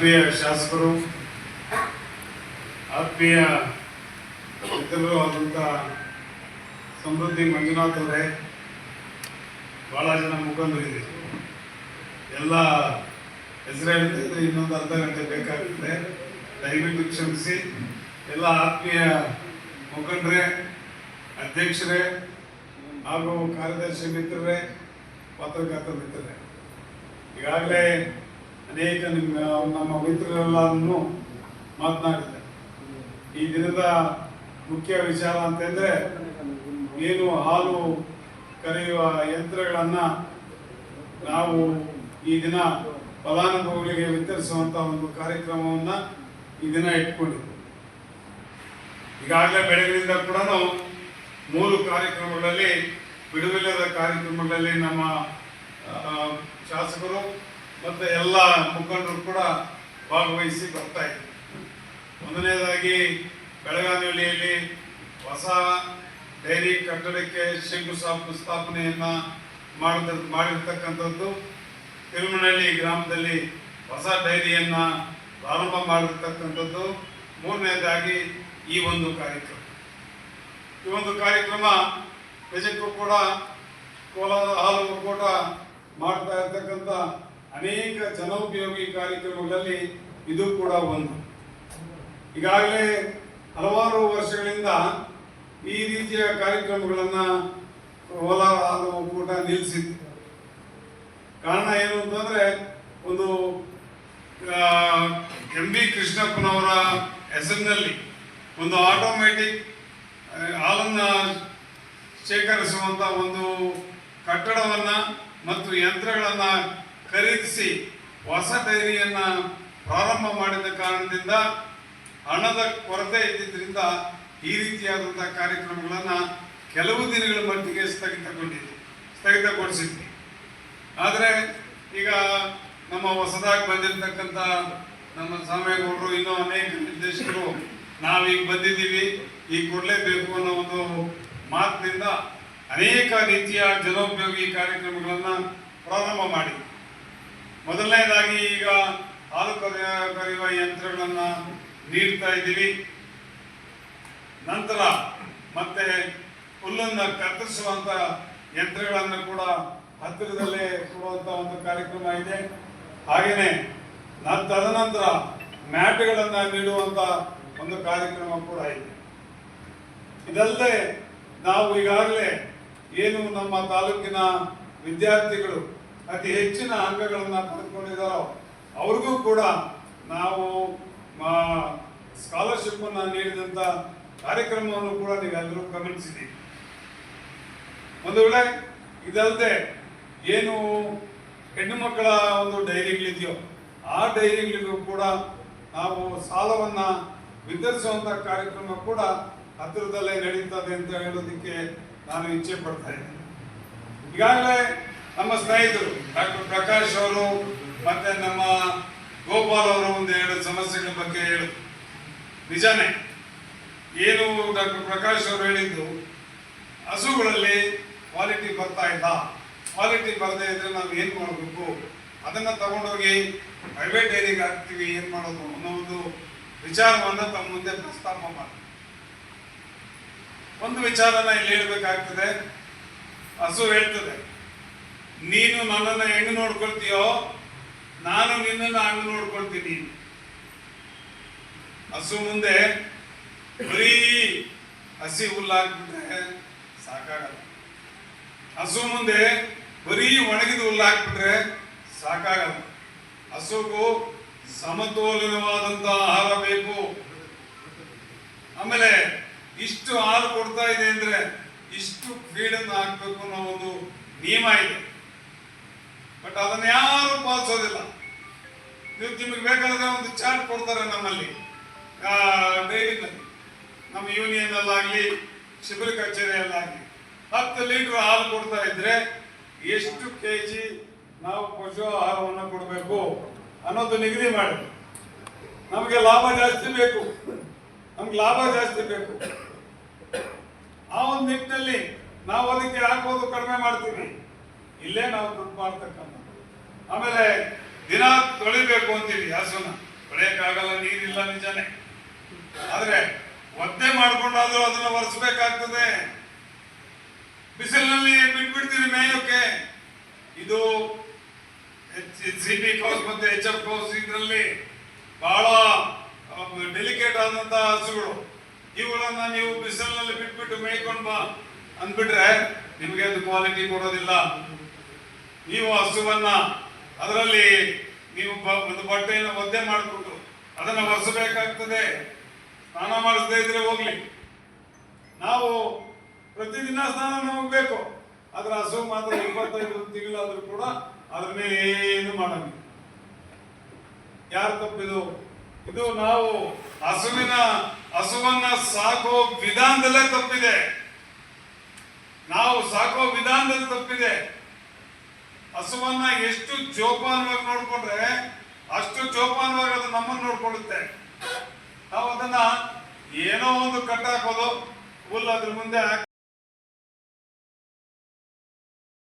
ಆತ್ಮೀಯ ಶಾಸಕರು, ಆತ್ಮೀಯ ಮಿತ್ರರು ಆದಂಥ ಸಮೃದ್ಧಿ ಮಂಜುನಾಥ್ ಅವರೇ, ಭಾಳ ಜನ ಮುಖಂಡರಿದೆ. ಎಲ್ಲ ಹೆಸರು ಹೇಳಿದ್ರೆ ಇನ್ನೊಂದು ಅರ್ಧ ಗಂಟೆ ಬೇಕಾಗುತ್ತೆ, ದಯವಿಟ್ಟು ಕ್ಷಮಿಸಿ. ಎಲ್ಲ ಆತ್ಮೀಯ ಮುಖಂಡರೇ, ಅಧ್ಯಕ್ಷರೇ ಹಾಗೂ ಕಾರ್ಯದರ್ಶಿ ಮಿತ್ರರೇ, ಪತ್ರಕರ್ತ ಮಿತ್ರರೇ, ಈಗಾಗಲೇ ಅನೇಕ ನಮ್ಮ ಮಿತ್ರರೆಲ್ಲರನ್ನು ಮಾತನಾಡಿದ್ದಾರೆ. ಈ ದಿನದ ಮುಖ್ಯ ವಿಚಾರ ಅಂತಂದರೆ ಏನು ಹಾಲು ಕರೆಯುವ ಯಂತ್ರಗಳನ್ನು ನಾವು ಈ ದಿನ ಫಲಾನುಭವಿಗಳಿಗೆ ವಿತರಿಸುವಂಥ ಒಂದು ಕಾರ್ಯಕ್ರಮವನ್ನು ಈ ದಿನ ಇಟ್ಕೊಂಡಿದ್ವಿ. ಈಗಾಗಲೇ ಬೆಳಗಿನಿಂದ ಕೂಡ 3 ಕಾರ್ಯಕ್ರಮಗಳಲ್ಲಿ, ಬಿಡುವಿಲ್ಲದ ಕಾರ್ಯಕ್ರಮಗಳಲ್ಲಿ ನಮ್ಮ ಶಾಸಕರು ಮತ್ತು ಎಲ್ಲ ಮುಖಂಡರು ಕೂಡ ಭಾಗವಹಿಸಿ ಬರ್ತಾ ಇದ್ದಾರೆ. ಮೊದಲನೇದಾಗಿ ಬೆಳಗಾವಿಯಲ್ಲಿ ಹೊಸ ಡೈರಿ ಕಟ್ಟಡಕ್ಕೆ ಶಂಕುಸ್ಥಾಪನೆಯನ್ನು ಮಾಡಿರ್ತಕ್ಕಂಥದ್ದು, ತಿರುಮನಹಳ್ಳಿ ಗ್ರಾಮದಲ್ಲಿ ಹೊಸ ಡೈರಿಯನ್ನು ಪ್ರಾರಂಭ ಮಾಡಿರ್ತಕ್ಕಂಥದ್ದು, ಮೂರನೇದಾಗಿ ಈ ಒಂದು ಕಾರ್ಯಕ್ರಮ ನಿಜಕ್ಕೂ ಕೂಡ ಕೋಲಾರ ಹಾಲು ಒಕ್ಕೂಟ ಮಾಡ್ತಾ ಇರ್ತಕ್ಕಂಥ ಅನೇಕ ಜನೋಪಯೋಗಿ ಕಾರ್ಯಕ್ರಮಗಳಲ್ಲಿ ಇದು ಕೂಡ ಒಂದು. ಈಗಾಗಲೇ ಹಲವಾರು ವರ್ಷಗಳಿಂದ ಈ ರೀತಿಯ ಕಾರ್ಯಕ್ರಮಗಳನ್ನು ಕೋಲಾರ ಹಾಲು ಒಕ್ಕೂಟ ನಿಲ್ಲಿಸಿತ್ತು. ಕಾರಣ ಏನು ಅಂತಂದರೆ, ಒಂದು ಎಂ.ಬಿ. ಕೃಷ್ಣಪ್ಪನವರ ಹೆಸರಿನಲ್ಲಿ ಒಂದು ಆಟೋಮ್ಯಾಟಿಕ್ ಹಾಲನ್ನು ಶೇಖರಿಸುವಂಥ ಒಂದು ಕಟ್ಟಡವನ್ನು ಮತ್ತು ಯಂತ್ರಗಳನ್ನು ಖರೀದಿಸಿ ಹೊಸ ಡೈರಿಯನ್ನು ಪ್ರಾರಂಭ ಮಾಡಿದ ಕಾರಣದಿಂದ ಹಣದ ಕೊರತೆ ಇದ್ದಿದ್ದರಿಂದ ಈ ರೀತಿಯಾದಂಥ ಕಾರ್ಯಕ್ರಮಗಳನ್ನು ಕೆಲವು ದಿನಗಳ ಮಟ್ಟಿಗೆ ಸ್ಥಗಿತಗೊಳಿಸಿದ್ವಿ. ಆದರೆ ಈಗ ನಮ್ಮ ಹೊಸದಾಗಿ ಬಂದಿರತಕ್ಕಂಥ ನಮ್ಮ ಸಾಮೇಗೌಡರು, ಇನ್ನೂ ಅನೇಕ ನಿರ್ದೇಶಕರು ನಾವೀಗ ಬಂದಿದ್ದೀವಿ, ಈಗ ಕೊಡಲೇಬೇಕು ಅನ್ನೋ ಒಂದು ಮಾತಿನಿಂದ ಅನೇಕ ರೀತಿಯ ಜನೋಪಯೋಗಿ ಕಾರ್ಯಕ್ರಮಗಳನ್ನು ಪ್ರಾರಂಭ ಮಾಡಿ, ಮೊದಲನೇದಾಗಿ ಈಗ ಹಾಲು ಕರೆಯುವ ಯಂತ್ರಗಳನ್ನು ನೀಡ್ತಾ ಇದ್ದೀವಿ. ನಂತರ ಮತ್ತೆ ಹುಲ್ಲನ್ನು ಕತ್ತರಿಸುವಂಥ ಯಂತ್ರಗಳನ್ನು ಕೂಡ ಹತ್ತಿರದಲ್ಲೇ ಕೊಡುವಂಥ ಒಂದು ಕಾರ್ಯಕ್ರಮ ಇದೆ. ಹಾಗೆಯೇ ತದನಂತರ ಮ್ಯಾಟ್ಗಳನ್ನು ನೀಡುವಂಥ ಒಂದು ಕಾರ್ಯಕ್ರಮ ಕೂಡ ಇದೆ. ಇದಲ್ಲದೆ ನಾವು ಈಗಾಗಲೇ ಏನು ನಮ್ಮ ತಾಲೂಕಿನ ವಿದ್ಯಾರ್ಥಿಗಳು ಅತಿ ಹೆಚ್ಚಿನ ಅಂಕಗಳನ್ನು ಪಡೆದುಕೊಂಡಿದ್ದಾರೋ ಅವ್ರಿಗೂ ಕೂಡ ನಾವು ಸ್ಕಾಲರ್ಶಿಪ್ಪನ್ನು ನೀಡಿದಂಥ ಕಾರ್ಯಕ್ರಮವನ್ನು ಕೂಡ ನೀವೆಲ್ಲರೂ ಗಮನಿಸಿದ್ದೀವಿ. ಒಂದು ವೇಳೆ ಇದಲ್ಲದೆ ಏನು ಹೆಣ್ಣು ಮಕ್ಕಳ ಒಂದು ಡೈರಿಗಳಿದೆಯೋ ಆ ಡೈರಿಗಳಿಗೂ ಕೂಡ ನಾವು ಸಾಲವನ್ನು ವಿತರಿಸುವಂಥ ಕಾರ್ಯಕ್ರಮ ಕೂಡ ಹತ್ತಿರದಲ್ಲೇ ನಡೀತದೆ ಅಂತ ಹೇಳೋದಕ್ಕೆ ನಾನು ಇಚ್ಛೆ ಪಡ್ತಾ ಇದ್ದೇನೆ. ಈಗಾಗಲೇ ನಮ್ಮ ಸ್ನೇಹಿತರು ಡಾಕ್ಟರ್ ಪ್ರಕಾಶ್ ಅವರು ಮತ್ತೆ ನಮ್ಮ ಗೋಪಾಲ್ ಅವರು ಒಂದು 2 ಸಮಸ್ಯೆಗಳ ಬಗ್ಗೆ ಹೇಳಿದ್ರು. ನಿಜಾನೇ, ಏನು ಡಾಕ್ಟರ್ ಪ್ರಕಾಶ್ ಅವರು ಹೇಳಿದ್ದು, ಹಸುಗಳಲ್ಲಿ ಕ್ವಾಲಿಟಿ ಬರ್ತಾ ಇಲ್ಲ, ಕ್ವಾಲಿಟಿ ಬರದೇ ಇದ್ರೆ ನಾವು ಏನು ಮಾಡಬೇಕು, ಅದನ್ನು ತಗೊಂಡೋಗಿ ಪ್ರೈವೇಟ್ ಡೈರಿಗೆ ಹಾಕ್ತೀವಿ, ಏನು ಮಾಡೋದು ಅನ್ನೋ ಒಂದು ವಿಚಾರವನ್ನು ತಮ್ಮ ಮುಂದೆ ಪ್ರಸ್ತಾಪ ಮಾಡಿ ಒಂದು ವಿಚಾರನ ಇಲ್ಲಿ ಹೇಳ್ಬೇಕಾಗ್ತದೆ. ಹಸು ಹೇಳ್ತದೆ, ನೀನು ನನ್ನನ್ನು ಹೆಂಗೆ ನೋಡ್ಕೊಳ್ತೀಯೋ ನಾನು ನಿನ್ನನ್ನು ಹಂಗೆ ನೋಡ್ಕೊಳ್ತೀನಿ. ಹಸು ಮುಂದೆ ಬರೀ ಹಸಿ ಹುಲ್ಲಾಕ್ಬಿಟ್ರೆ ಸಾಕಾಗಲ್ಲ, ಹಸು ಮುಂದೆ ಬರೀ ಒಣಗಿದ ಹುಲ್ಲಾಕ್ಬಿಟ್ರೆ ಸಾಕಾಗಲ್ಲ. ಹಸುಗೂ ಸಮತೋಲನವಾದಂಥ ಆಹಾರ ಬೇಕು. ಆಮೇಲೆ ಇಷ್ಟು ಹಾಲು ಕೊಡ್ತಾ ಇದೆ ಅಂದ್ರೆ ಇಷ್ಟು ಫೀಡನ್ನು ಹಾಕ್ಬೇಕು ಅನ್ನೋ ಒಂದು ನಿಯಮ ಇದೆ. ಬಟ್ ಅದನ್ನ ಯಾರು ಪಾಲಿಸೋದಿಲ್ಲ. ನಿಮಗೆ ಬೇಕಾದ್ರೆ ಒಂದು ಚಾರ್ಟ್ ಕೊಡ್ತಾರೆ ನಮ್ಮಲ್ಲಿ ಡೈರಿನಲ್ಲಿ, ನಮ್ಮ ಯೂನಿಯನ್ ಅಲ್ಲಾಗ್ಲಿ ಶಿಬಿರ ಕಚೇರಿಯಲ್ಲಾಗಲಿ 10 ಲೀಟರ್ ಹಾಲು ಕೊಡ್ತಾ ಇದ್ರೆ ಎಷ್ಟು kg ನಾವು ಪಶು ಆಹಾರವನ್ನು ಕೊಡಬೇಕು ಅನ್ನೋದು ನಿಗದಿ ಮಾಡಿ. ನಮಗೆ ಲಾಭ ಜಾಸ್ತಿ ಬೇಕು, ಆ ಒಂದು ನಿಟ್ಟಿನಲ್ಲಿ ನಾವು ಅದಕ್ಕೆ ಹಾಕೋದು ಕಡಿಮೆ ಮಾಡ್ತೀವಿ, ಇಲ್ಲೇ ನಾವು ದುಡ್ಡು ಮಾಡ್ತಕ್ಕಂಥ. ಆಮೇಲೆ ದಿನ ತೊಳಿಬೇಕು ಅಂತೀವಿ ಹಸುನ, ತೊಳೆಯಕ್ಕಾಗಲ್ಲ, ನೀರಿಲ್ಲ ನಿಜಾನೇ. ಆದ್ರೆ ಒದ್ದೆ ಮಾಡ್ಕೊಂಡಾದ್ರೂ ಅದನ್ನ ಒರೆಸ್ಬೇಕಾಗ್ತದೆ. ಬಿಸಿಲಿನಲ್ಲಿ ಬಿಟ್ಬಿಡ್ತೀವಿ ಮೇಯೋಕೆ. ಇದು CP ಕೌಸ್ ಮತ್ತೆ HF ಕೌಸ್ ಇದರಲ್ಲಿ ಬಹಳ ಡೆಲಿಕೇಟ್ ಆದಂತಹ ಹಸುಗಳು. ಇವುಗಳನ್ನ ನೀವು ಬಿಸಿಲಿನಲ್ಲಿ ಬಿಟ್ಬಿಟ್ಟು ಮೇಯ್ಕೊಂಡು ಬಾ ಅಂದ್ಬಿಟ್ರೆ ನಿಮಗೆ ಅದು ಕ್ವಾಲಿಟಿ ಕೊಡೋದಿಲ್ಲ. ನೀವು ಹಸುವನ್ನ ಅದರಲ್ಲಿ ನೀವು ಒಂದು ಬಟ್ಟೆಯನ್ನು ಒದ್ದೆ ಮಾಡಿಬಿಟ್ಟು ಅದನ್ನ ಒರೆಸಬೇಕಾಗ್ತದೆ. ಸ್ನಾನ ಮಾಡಿಸದೇ ಇದ್ರೆ ಹೋಗ್ಲಿ, ನಾವು ಪ್ರತಿದಿನ ಸ್ನಾನ ಹೋಗ್ಬೇಕು. ಆದ್ರೆ ಹಸು ಮಾತ್ರ 25 ತಿಂಗಳಾದ್ರೂ ಕೂಡ ಅದನ್ನೇನು ಮಾಡಂಗಿಲ್ಲ. ಯಾರು ತಪ್ಪಿದು? ಇದು ನಾವು ಹಸುವನ್ನ ಸಾಕೋ ವಿಧಾನದಲ್ಲೇ ತಪ್ಪಿದೆ. ನಾವು ಸಾಕೋ ವಿಧಾನದಲ್ಲಿ ತಪ್ಪಿದೆ. ಹಸುವನ್ನ ಎಷ್ಟು ಜೋಪಾನವಾಗಿ ನೋಡ್ಕೊಂಡ್ರೆ ಅಷ್ಟು ಜೋಪಾನವಾಗಿ ಅದು ನಮ್ಮನ್ನು ನೋಡ್ಕೊಳ್ಳುತ್ತೆ. ನಾವು ಅದನ್ನ ಏನೋ ಒಂದು ಕಟ್ಟಾಕೋದು, ಹುಲ್ಲು ಅದ್ರ ಮುಂದೆ ಹಾಕಿ